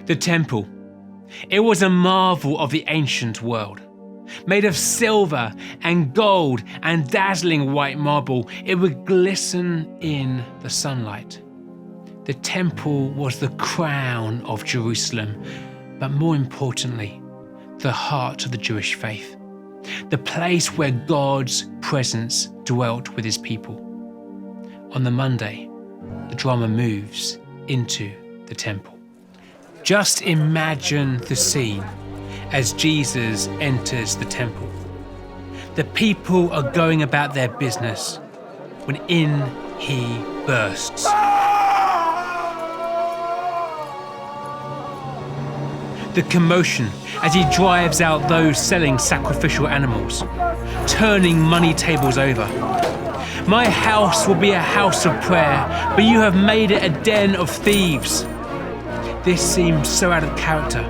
The temple. It was a marvel of the ancient world. Made of silver and gold and dazzling white marble, it would glisten in the sunlight. The temple was the crown of Jerusalem, but more importantly, the heart of the Jewish faith. The place where God's presence dwelt with his people. On the Monday, the drama moves into the temple. Just imagine the scene as Jesus enters the temple. The people are going about their business when in he bursts. The commotion as he drives out those selling sacrificial animals, turning money tables over. My house will be a house of prayer, but you have made it a den of thieves. This seems so out of character.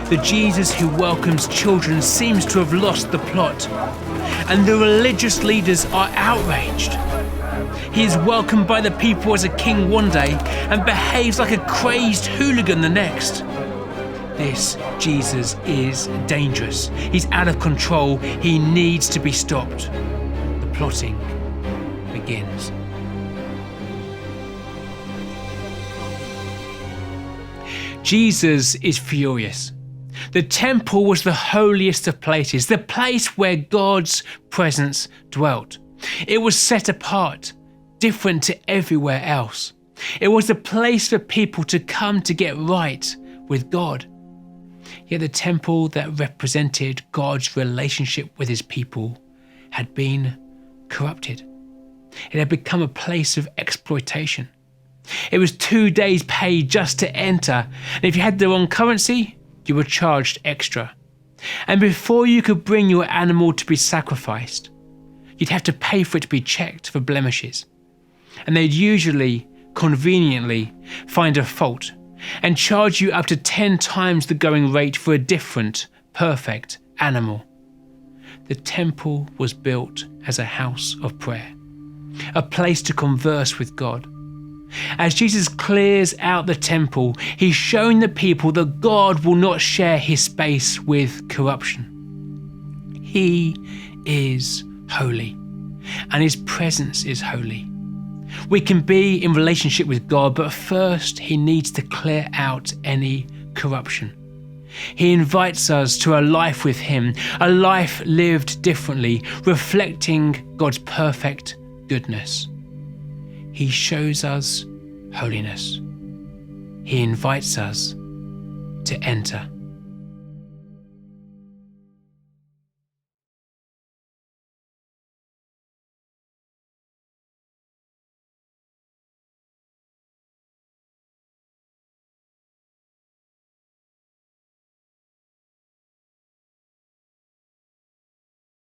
The Jesus who welcomes children seems to have lost the plot, and the religious leaders are outraged. He is welcomed by the people as a king one day and behaves like a crazed hooligan the next. This Jesus is dangerous. He's out of control. He needs to be stopped. The plotting begins. Jesus is furious. The temple was the holiest of places, the place where God's presence dwelt. It was set apart, different to everywhere else. It was a place for people to come to get right with God. Yet the temple that represented God's relationship with his people had been corrupted. It had become a place of exploitation. It was 2 days' pay just to enter, and if you had the wrong currency, you were charged extra. And before you could bring your animal to be sacrificed, you'd have to pay for it to be checked for blemishes. And they'd usually, conveniently, find a fault and charge you up to 10 times the going rate for a different, perfect animal. The temple was built as a house of prayer, a place to converse with God. As Jesus clears out the temple, he's showing the people that God will not share his space with corruption. He is holy, and his presence is holy. We can be in relationship with God, but first he needs to clear out any corruption. He invites us to a life with him, a life lived differently, reflecting God's perfect goodness. He shows us holiness. He invites us to enter.